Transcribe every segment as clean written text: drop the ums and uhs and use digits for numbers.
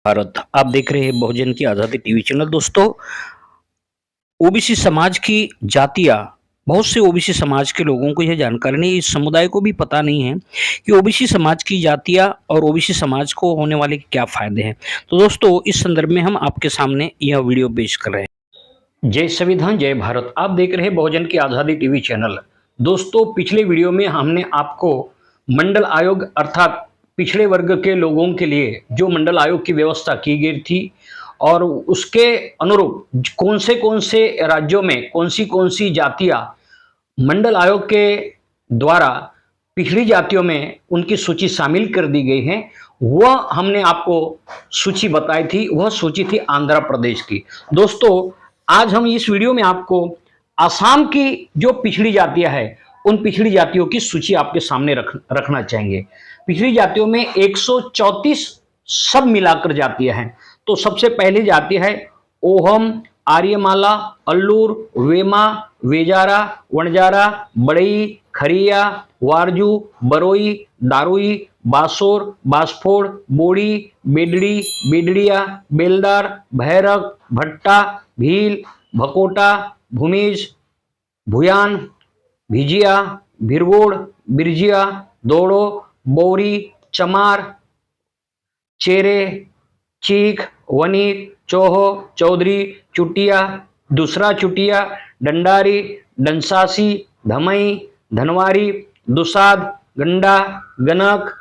भारत। आप देख रहे हैं बहुजन की आजादी टीवी चैनल। दोस्तों, ओबीसी समाज की जातियां, बहुत से ओबीसी समाज के लोगों को यह जानकारी नहीं, इस समुदाय को भी पता नहीं है कि ओबीसी समाज की जातियां और ओबीसी समाज को होने वाले क्या फायदे हैं। तो दोस्तों, इस संदर्भ में हम आपके सामने यह वीडियो पेश कर रहे हैं। जय संविधान, जय भारत। आप देख रहे हैं बहुजन की आजादी टीवी चैनल। दोस्तों, पिछले वीडियो में हमने आपको मंडल आयोग अर्थात पिछड़े वर्ग के लोगों के लिए जो मंडल आयोग की व्यवस्था की गई थी और उसके अनुरूप कौन से राज्यों में कौन सी जातियां मंडल आयोग के द्वारा पिछड़ी जातियों में उनकी सूची शामिल कर दी गई है, वह हमने आपको सूची बताई थी। वह सूची थी आंध्र प्रदेश की। दोस्तों, आज हम इस वीडियो में आपको असम की जो पिछड़ी जातियां हैं उन पिछड़ी जातियों की सूची आपके सामने रखना चाहेंगे। पिछड़ी जातियों में 134 सब मिलाकर जातियां हैं। तो सबसे पहली जाति है ओहम, आर्यमाला, अल्लूर, वेमा, वेजारा, वणजारा, बड़ई, खरिया, वारजू, बरोई, दारुई, बासोर, बासफोड़, बोड़ी, बेडड़ी, बेडड़िया, बेलदार, भैरक, भट्टा, भील, भकोटा, भूमिज, भुयान, भिजिया, भिरगोड़, बिरजिया, दोड़ो, बोरी, चमार, चेरे, चीख, वनिक, चोहो, चौधरी, चुटिया, दूसरा चुटिया, डंडारी, डंसासी, धमई, धनवारी, दुसाद, गंडा, गनक,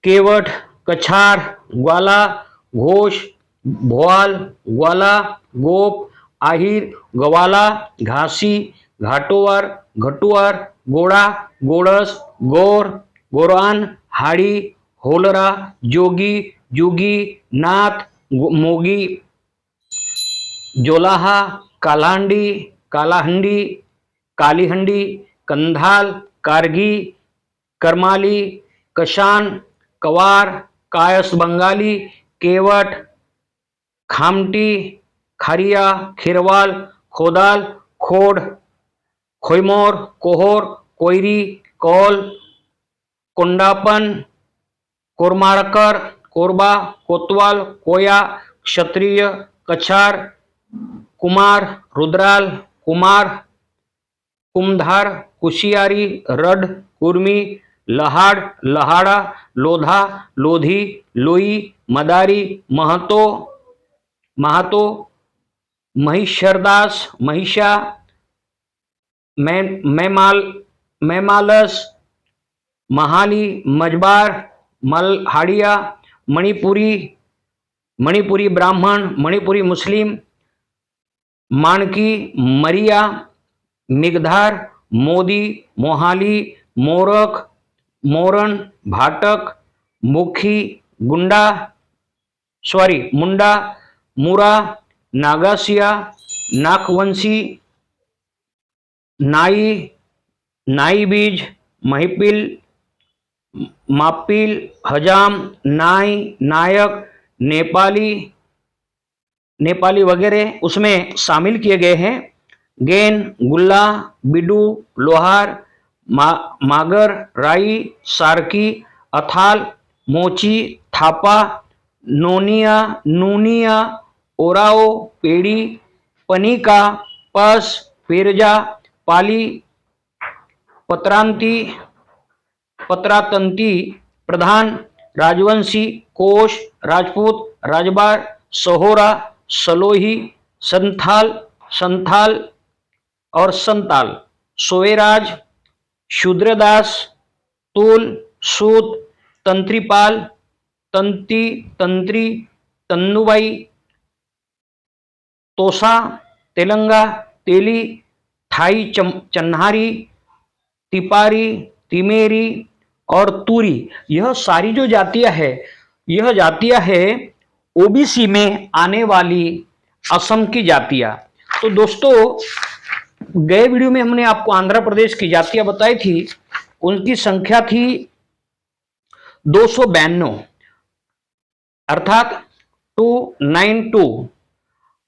केवट, कछार, ग्वाला, घोष, भोआल, ग्वाला, गोप, आहिर, गवाला, घासी, घाटोवर, घटुआर, गोड़ा, गोड़स, गौर, गोरान, हाड़ी, होलरा, जोगी, जुगी, नाथ, मोगी, जोलाहा, कालाहंडी, कालाहंडी, कालीहंडी, कंधाल, कारगी, करमाली, कशान, कवार, कायस बंगाली, केवट, खामटी, खारिया, खिरवाल, खोदाल, खोड़, खोईमोर, कोहोर, कोयरी, कौल, कोंडापन, कोरमारकर, कोरबा, कोतवाल, कोया, क्षत्रिय, कछार, कुमार, रुद्राल, कुमार, कुमधार, कुशियारी, रड, कुर्मी, लहाड़, लहाड़ा, लोधा, लोधी, लोई, मदारी, महतो, महातो, महिषरदास, महिषा, मैमालस, महाली, मजबार, मलहाड़िया, मणिपुरी, मणिपुरी ब्राह्मण, मणिपुरी मुस्लिम, मानकी, मरिया, मिगधार, मोदी, मोहाली, मोरक, मोरन, भाटक, मुखी, मुंडा, मुरा, नागासिया, नाकवंशी, नाई, नाई बीज, महिपिल, मापिल, हजाम, नाई, नायक, नेपाली, नेपाली वगैरह उसमें शामिल किए गए हैं। गेन, गुल्ला, बिडू, लोहार, मागर, राई, सारकी, अथाल, मोची, थापा, नोनिया, नूनिया, ओराओ, पेड़ी, पनिका, पस, पेरजा, पाली, पत्रांती, पत्रातंती, प्रधान, राजवंशी, कोश, राजपूत, राजबार, सहोरा, सलोही, संथाल, संथाल और संताल, सोएराज, शूद्रदास, तुल, सूत, तंत्रीपाल, तंती, तंत्री, तन्नुबाई, तोसा, तेलंगा, तेली, थाई, चन्हारी, तिपारी, तिमेरी और तूरी। यह सारी जो जातियां है, यह जातियां है ओबीसी में आने वाली असम की जातियां। तो दोस्तों, गए वीडियो में हमने आपको आंध्र प्रदेश की जातियां बताई थी। उनकी संख्या थी 292 अर्थात 292।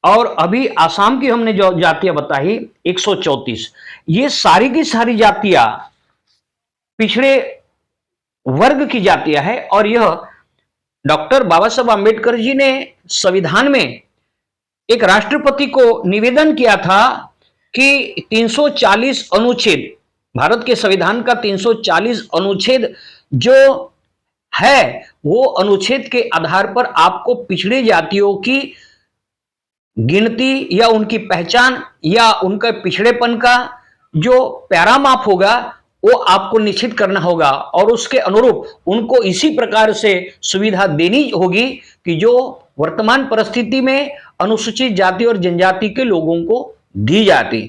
और अभी आसाम की हमने जो जातियां बताई 134। ये सारी की सारी जातियां पिछड़े वर्ग की जातियां है और यह डॉक्टर बाबा साहब आम्बेडकर जी ने संविधान में एक राष्ट्रपति को निवेदन किया था कि 340 अनुच्छेद, भारत के संविधान का 340 अनुच्छेद जो है, वो अनुच्छेद के आधार पर आपको पिछड़ी जातियों की गिनती या उनकी पहचान या उनका पिछड़ेपन का जो पैरामाप होगा वो आपको निश्चित करना होगा और उसके अनुरूप उनको इसी प्रकार से सुविधा देनी होगी कि जो वर्तमान परिस्थिति में अनुसूचित जाति और जनजाति के लोगों को दी जाती।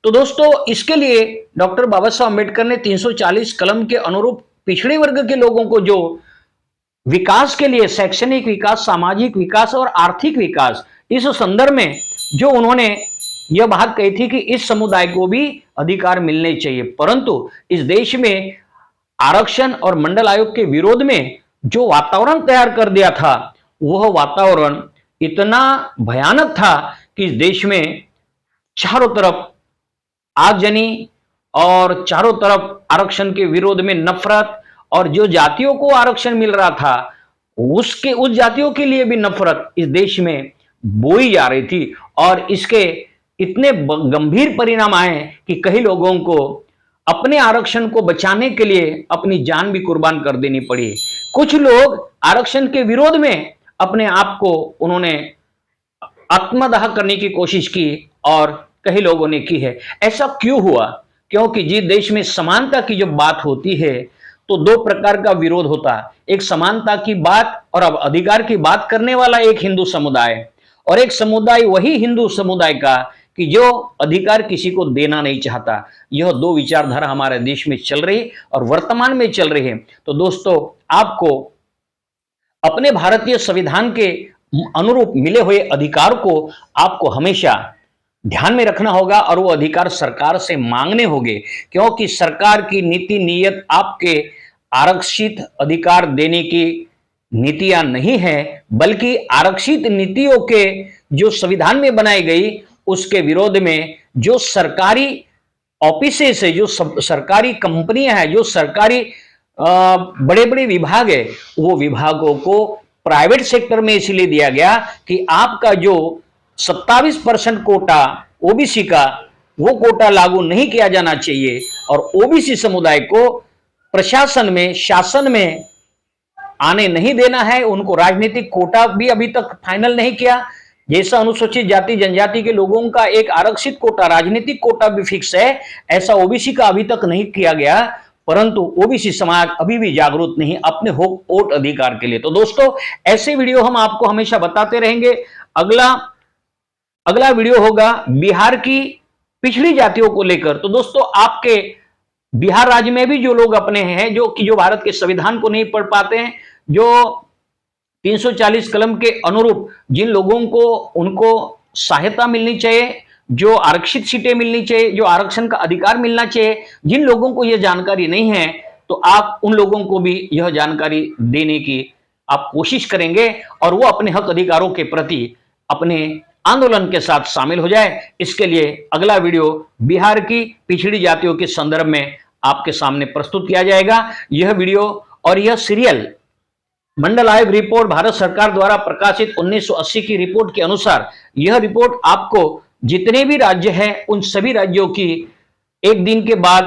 तो दोस्तों, इसके लिए डॉक्टर बाबा साहब अम्बेडकर ने 340 कलम के अनुरूप पिछड़े वर्ग के लोगों को जो विकास के लिए, शैक्षणिक विकास, सामाजिक विकास और आर्थिक विकास, इस संदर्भ में जो उन्होंने यह बात कही थी कि इस समुदाय को भी अधिकार मिलने चाहिए। परंतु इस देश में आरक्षण और मंडल आयोग के विरोध में जो वातावरण तैयार कर दिया था, वह वातावरण इतना भयानक था कि इस देश में चारों तरफ आगजनी और चारों तरफ आरक्षण के विरोध में नफरत, और जो जातियों को आरक्षण मिल रहा था उस जातियों के लिए भी नफरत इस देश में बोई जा रही थी। और इसके इतने गंभीर परिणाम आए कि कई लोगों को अपने आरक्षण को बचाने के लिए अपनी जान भी कुर्बान कर देनी पड़ी। कुछ लोग आरक्षण के विरोध में अपने आप को उन्होंने आत्मदाह करने की कोशिश की और कई लोगों ने की है। ऐसा क्यों हुआ? क्योंकि जिस देश में समानता की जब बात होती है तो दो प्रकार का विरोध होता है। एक समानता की बात और अब अधिकार की बात करने वाला एक हिंदू समुदाय, और एक समुदाय वही हिंदू समुदाय का कि जो अधिकार किसी को देना नहीं चाहता। यह दो विचारधारा हमारे देश में चल रही और वर्तमान में चल रही है। तो दोस्तों, आपको अपने भारतीय संविधान के अनुरूप मिले हुए अधिकार को आपको हमेशा ध्यान में रखना होगा और वो अधिकार सरकार से मांगने होंगे, क्योंकि सरकार की नीति नीयत आपके आरक्षित अधिकार देने की नीतियां नहीं है, बल्कि आरक्षित नीतियों के जो संविधान में बनाई गई उसके विरोध में जो सरकारी ऑफिसेस है, जो सरकारी कंपनियां हैं, जो सरकारी बड़े बड़े विभाग है, वो विभागों को प्राइवेट सेक्टर में इसलिए दिया गया कि आपका जो 27% कोटा ओबीसी का, वो कोटा लागू नहीं किया जाना चाहिए और ओबीसी समुदाय को प्रशासन में, शासन में आने नहीं देना है। उनको राजनीतिक कोटा भी अभी तक फाइनल नहीं किया। जैसा अनुसूचित जाति जनजाति के लोगों का एक आरक्षित कोटा, राजनीतिक कोटा भी फिक्स है, ऐसा ओबीसी का अभी तक नहीं किया गया। परंतु ओबीसी समाज अभी भी जागरूक नहीं अपने वोट अधिकार के लिए। तो दोस्तों, ऐसे वीडियो हम आपको हमेशा बताते रहेंगे। अगला वीडियो होगा बिहार की पिछड़ी जातियों को लेकर। तो दोस्तों, आपके बिहार राज्य में भी जो लोग अपने हैं जो भारत के संविधान को नहीं पढ़ पाते हैं, जो 340 कलम के अनुरूप जिन लोगों को उनको सहायता मिलनी चाहिए, जो आरक्षित सीटें मिलनी चाहिए, जो आरक्षण का अधिकार मिलना चाहिए, जिन लोगों को यह जानकारी नहीं है, तो आप उन लोगों को भी यह जानकारी देने की आप कोशिश करेंगे और वो अपने हक अधिकारों के प्रति अपने आंदोलन के साथ शामिल हो जाए। इसके लिए अगला वीडियो बिहार की पिछड़ी जातियों के संदर्भ में आपके सामने प्रस्तुत किया जाएगा। यह वीडियो और यह सीरियल मंडल आयोग रिपोर्ट भारत सरकार द्वारा प्रकाशित 1980 की रिपोर्ट के अनुसार, यह रिपोर्ट आपको जितने भी राज्य हैं उन सभी राज्यों की एक दिन के बाद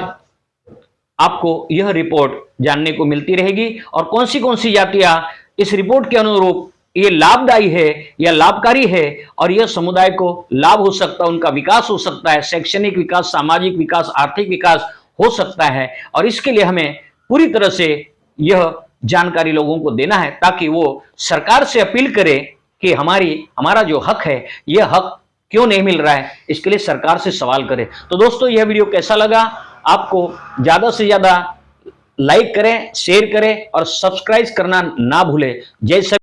आपको यह रिपोर्ट जानने को मिलती रहेगी और कौन सी जातियां इस रिपोर्ट के अनुरूप ये लाभदायी है या लाभकारी है और यह समुदाय को लाभ हो सकता है, उनका विकास हो सकता है, शैक्षणिक विकास, सामाजिक विकास, आर्थिक विकास हो सकता है। और इसके लिए हमें पूरी तरह से यह जानकारी लोगों को देना है ताकि वो सरकार से अपील करे कि हमारा जो हक है, यह हक क्यों नहीं मिल रहा है, इसके लिए सरकार से सवाल करे। तो दोस्तों, यह वीडियो कैसा लगा? आपको ज्यादा से ज्यादा लाइक करें, शेयर करें और सब्सक्राइब करना ना भूलें। जय